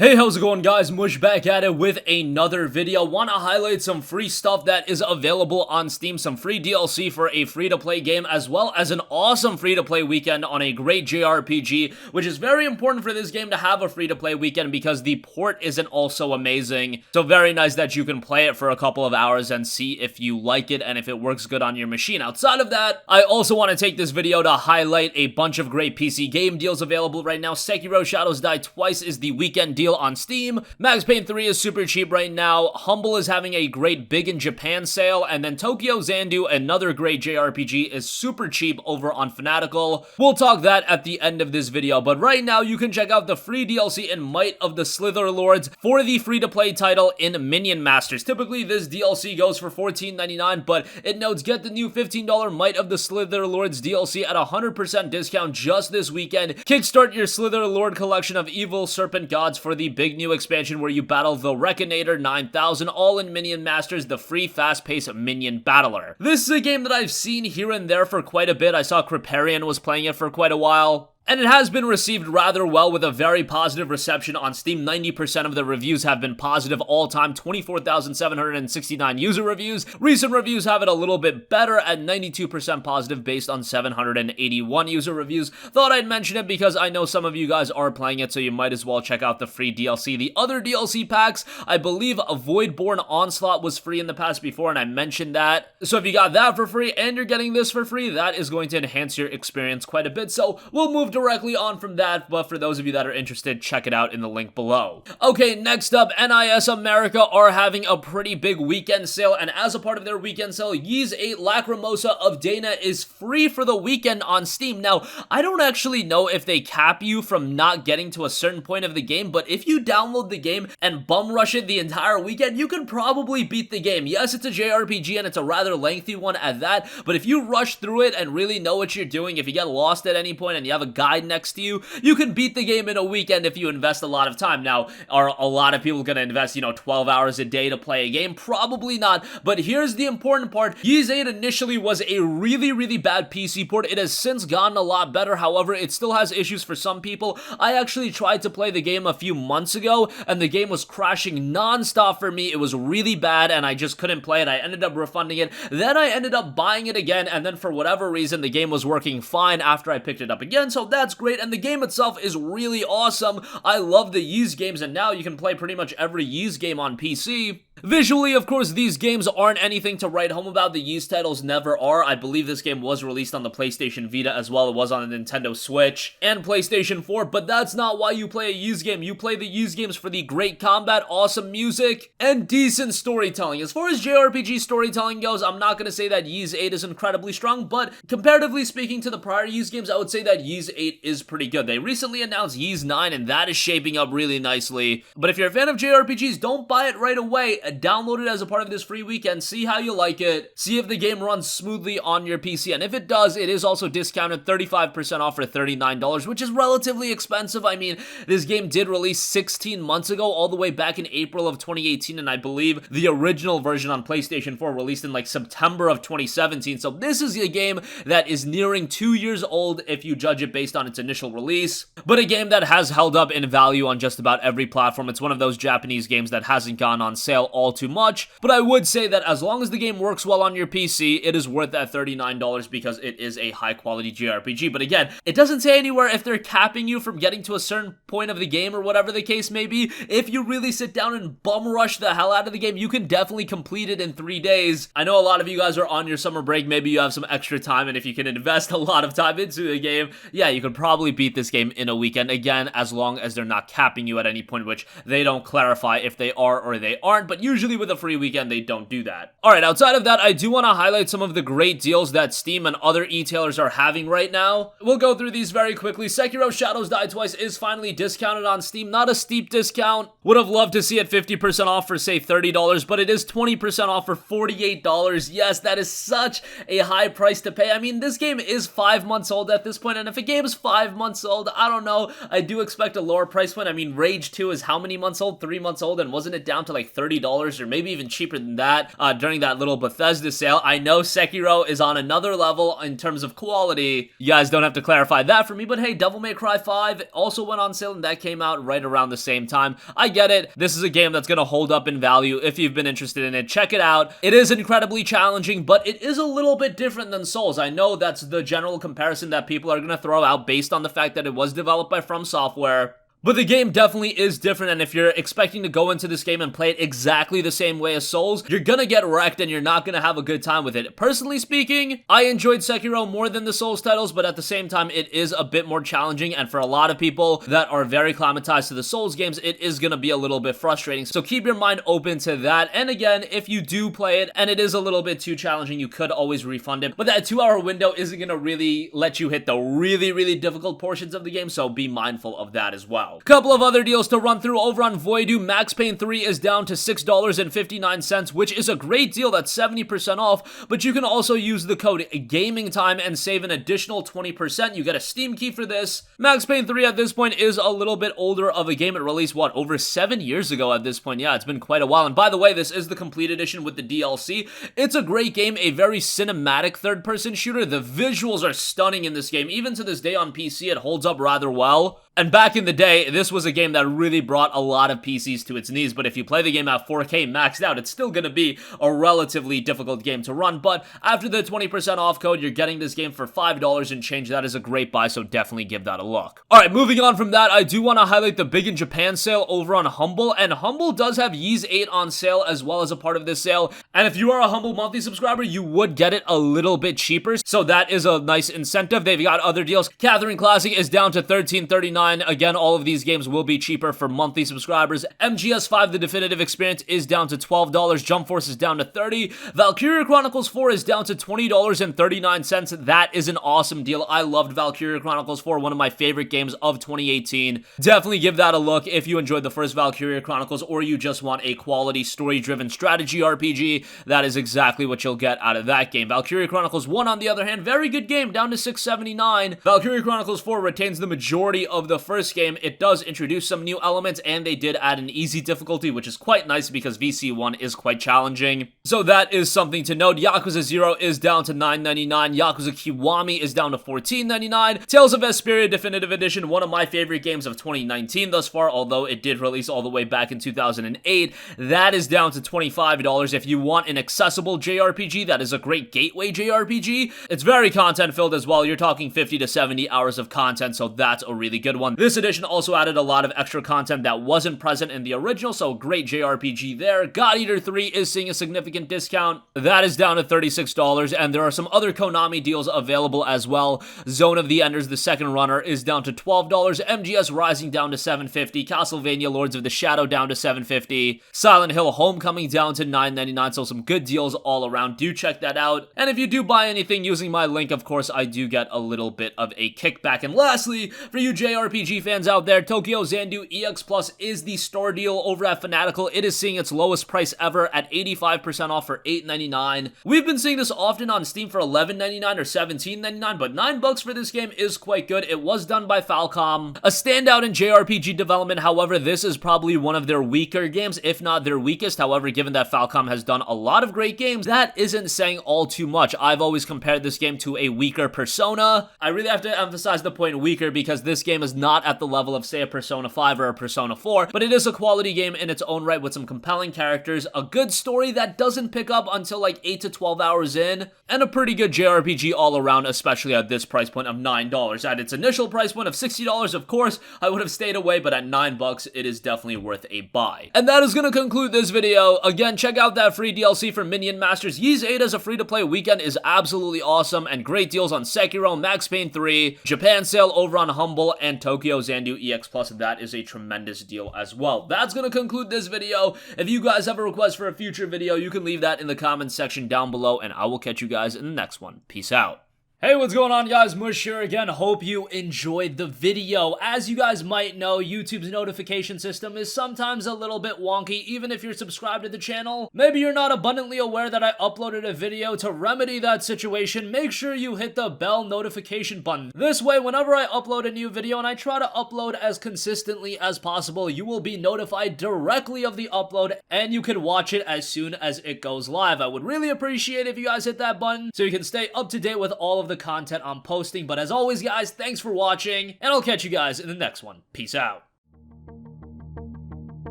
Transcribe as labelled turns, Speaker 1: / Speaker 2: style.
Speaker 1: Hey, how's it going, guys? Mush back at it with another video. Want to highlight some free stuff that is available on Steam, some free DLC for a free-to-play game, as well as an awesome free-to-play weekend on a great JRPG, which is very important for this game to have a free-to-play weekend because the port isn't also amazing. So very nice that you can play it for a couple of hours and see if you like it and if it works good on your machine. Outside of that, I also want to take this video to highlight a bunch of great PC game deals available right now. Sekiro Shadows Die Twice is the weekend deal on Steam. Max Payne 3 is super cheap right now. Humble is having a great Big in Japan sale, and then Tokyo Xanadu, another great JRPG, is super cheap over on Fanatical. We'll talk that at the end of this video, but right now you can check out the free DLC in Might of the Slither Lords for the free-to-play title in Minion Masters. Typically this DLC goes for $14.99, but it notes get the new $15 Might of the Slither Lords DLC at 100% discount just this weekend. Kickstart your Slither Lord collection of evil serpent gods for the big new expansion where you battle the Reckonator 9000, all in Minion Masters, the free fast-paced minion battler. This is a game that I've seen here and there for quite a bit. I saw Kriparian was playing it for quite a while, and it has been received rather well with a very positive reception on Steam. 90% of the reviews have been positive all time, 24,769 user reviews. Recent reviews have it a little bit better at 92% positive based on 781 user reviews. Thought I'd mention it because I know some of you guys are playing it, so you might as well check out the free DLC. The other DLC packs, I believe a Voidborn Onslaught was free in the past before, and I mentioned that. So if you got that for free and you're getting this for free, that is going to enhance your experience quite a bit. So we'll move directly on from that, but for those of you that are interested, check it out in the link below. Okay, next up, NIS America are having a pretty big weekend sale, and as a part of their weekend sale, Ys 8 Lacrimosa of Dana is free for the weekend on Steam. Now, I don't actually know if they cap you from not getting to a certain point of the game, but if you download the game and bum rush it the entire weekend, you can probably beat the game. Yes, it's a JRPG and it's a rather lengthy one at that, but if you rush through it and really know what you're doing, if you get lost at any point and you have a guide next to you, you can beat the game in a weekend if you invest a lot of time. Now, are a lot of people going to invest, 12 hours a day to play a game? Probably not, but here's the important part. Ys 8 initially was a really bad PC port. It has since gotten a lot better. However, it still has issues for some people. I actually tried to play the game a few months ago, and the game was crashing non-stop for me. It was really bad, and I just couldn't play it. I ended up refunding it. Then I ended up buying it again, and then for whatever reason, the game was working fine after I picked it up again, so that's great, and the game itself is really awesome. I love the Ys games, and now you can play pretty much every Ys game on PC. Visually, of course, these games aren't anything to write home about. The Ys titles never are. I believe this game was released on the PlayStation Vita as well. It was on the Nintendo Switch and PlayStation 4, but that's not why you play a Ys game. You play the Ys games for the great combat, awesome music, and decent storytelling. As far as JRPG storytelling goes, I'm not going to say that Ys 8 is incredibly strong, but comparatively speaking to the prior Ys games, I would say that Ys 8 is pretty good. They recently announced Ys 9, and that is shaping up really nicely. But if you're a fan of JRPGs, don't buy it right away. Download it as a part of this free weekend, see how you like it, see if the game runs smoothly on your PC, and if it does, it is also discounted 35% off for $39, which is relatively expensive. I mean, this game did release 16 months ago, all the way back in April of 2018, and I believe the original version on PlayStation 4 released in like September of 2017, so this is a game that is nearing 2 years old if you judge it based on its initial release, but a game that has held up in value on just about every platform. It's one of those Japanese games that hasn't gone on sale all too much, but I would say that as long as the game works well on your PC, it is worth that $39 because it is a high quality JRPG. But again, it doesn't say anywhere if they're capping you from getting to a certain point of the game or whatever the case may be. If you really sit down and bum rush the hell out of the game, you can definitely complete it in 3 days. I know a lot of you guys are on your summer break, maybe you have some extra time, and if you can invest a lot of time into the game, yeah, you could probably beat this game in a weekend, again, as long as they're not capping you at any point, which they don't clarify if they are or they aren't, but usually with a free weekend, they don't do that. Alright, outside of that, I do want to highlight some of the great deals that Steam and other e-tailers are having right now. We'll go through these very quickly. Sekiro Shadows Die Twice is finally discounted on Steam. Not a steep discount. Would have loved to see it 50% off for, say, $30, but it is 20% off for $48. Yes, that is such a high price to pay. I mean, this game is 5 months old at this point, and if a game is 5 months old, I don't know. I do expect a lower price point. I mean, Rage 2 is how many months old? 3 months old, and wasn't it down to like $30 $10 or maybe even cheaper than that during that little Bethesda sale. I know Sekiro is on another level in terms of quality. You guys don't have to clarify that for me, but hey, Devil May Cry 5 also went on sale and that came out right around the same time. I get it. This is a game that's going to hold up in value if you've been interested in it. Check it out. It is incredibly challenging, but it is a little bit different than Souls. I know that's the general comparison that people are going to throw out based on the fact that it was developed by From Software. But the game definitely is different, and if you're expecting to go into this game and play it exactly the same way as Souls, you're gonna get wrecked and you're not gonna have a good time with it. Personally speaking, I enjoyed Sekiro more than the Souls titles, but at the same time, it is a bit more challenging, and for a lot of people that are very acclimatized to the Souls games, it is gonna be a little bit frustrating. So keep your mind open to that, and again, if you do play it and it is a little bit too challenging, you could always refund it, but that 2-hour window isn't gonna really let you hit the really difficult portions of the game, so be mindful of that as well. Couple of other deals to run through over on VIII. Max Payne 3 is down to $6.59, which is a great deal. That's 70% off, but you can also use the code GAMINGTIME and save an additional 20%. You get a Steam key for this. Max Payne 3 at this point is a little bit older of a game. It released, what, over 7 years ago at this point? Yeah, it's been quite a while. And by the way, this is the complete edition with the DLC. It's a great game, a very cinematic third-person shooter. The visuals are stunning in this game. Even to this day on PC, it holds up rather well. And back in the day, this was a game that really brought a lot of PCs to its knees, but if you play the game at 4K maxed out, it's still going to be a relatively difficult game to run, but after the 20% off code, you're getting this game for $5 and change. That is a great buy, so definitely give that a look. Alright, moving on from that, I do want to highlight the Big in Japan sale over on Humble, and Humble does have Ys 8 on sale as well as a part of this sale, and if you are a Humble monthly subscriber, you would get it a little bit cheaper, so that is a nice incentive. They've got other deals. Catherine Classic is down to $13.39. Again, all of these games will be cheaper for monthly subscribers. MGS5, the definitive experience, is down to $12. Jump Force is down to $30. Valkyria Chronicles 4 is down to $20.39. That is an awesome deal. I loved Valkyria Chronicles 4, one of my favorite games of 2018. Definitely give that a look if you enjoyed the first Valkyria Chronicles or you just want a quality story-driven strategy RPG. That is exactly what you'll get out of that game. Valkyria Chronicles 1, on the other hand, very good game, down to $6.79. Valkyria Chronicles 4 retains the majority of the first game. It does introduce some new elements, and they did add an easy difficulty, which is quite nice because VC1 is quite challenging. So that is something to note. Yakuza 0 is down to $9.99. Yakuza Kiwami is down to $14.99. Tales of Vesperia Definitive Edition, one of my favorite games of 2019 thus far, although it did release all the way back in 2008. That is down to $25. If you want an accessible JRPG, that is a great gateway JRPG. It's very content-filled as well. You're talking 50 to 70 hours of content, so that's a really good one. This edition also added a lot of extra content that wasn't present in the original, so great JRPG there. God Eater 3 is seeing a significant discount. That is down to $36, and there are some other Konami deals available as well. Zone of the Enders, the second runner, is down to $12. MGS Rising down to $7.50. Castlevania Lords of the Shadow down to $7.50. Silent Hill Homecoming down to $9.99, so some good deals all around. Do check that out. And if you do buy anything using my link, of course, I do get a little bit of a kickback. And lastly, for you JRPG fans out there, Tokyo Xanadu EX Plus is the store deal over at Fanatical. It is seeing its lowest price ever at 85% off for $8.99. We've been seeing this often on Steam for $11.99 or $17.99, but $9 for this game is quite good. It was done by Falcom, a standout in JRPG development. However, this is probably one of their weaker games, if not their weakest. However, given that Falcom has done a lot of great games, that isn't saying all too much. I've always compared this game to a weaker Persona. I really have to emphasize the point weaker because this game is not at the level of, say, a Persona 5 or a Persona 4, but it is a quality game in its own right with some compelling characters, a good story that doesn't pick up until like 8 to 12 hours in, and a pretty good JRPG all around, especially at this price point of $9. At its initial price point of $60, of course, I would have stayed away, but at $9, it is definitely worth a buy. And that is going to conclude this video. Again, check out that free DLC for Minion Masters. Ys 8 as a free-to-play weekend is absolutely awesome, and great deals on Sekiro, Max Payne 3, Japan sale over on Humble, and Tokyo Xanadu EX Plus. That is a tremendous deal as well. That's going to conclude this video. If you guys have a request for a future video, you can leave that in the comments section down below, and I will catch you guys in the next one. Peace out. Hey, what's going on, guys? Mush here again. Hope you enjoyed the video. As you guys might know, YouTube's notification system is sometimes a little bit wonky, even if you're subscribed to the channel. Maybe you're not abundantly aware that I uploaded a video. To remedy that situation, make sure you hit the bell notification button. This way, whenever I upload a new video, and I try to upload as consistently as possible, you will be notified directly of the upload, and you can watch it as soon as it goes live. I would really appreciate if you guys hit that button so you can stay up to date with all of the content I'm posting. But as always, guys, thanks for watching, and I'll catch you guys in the next one. Peace out.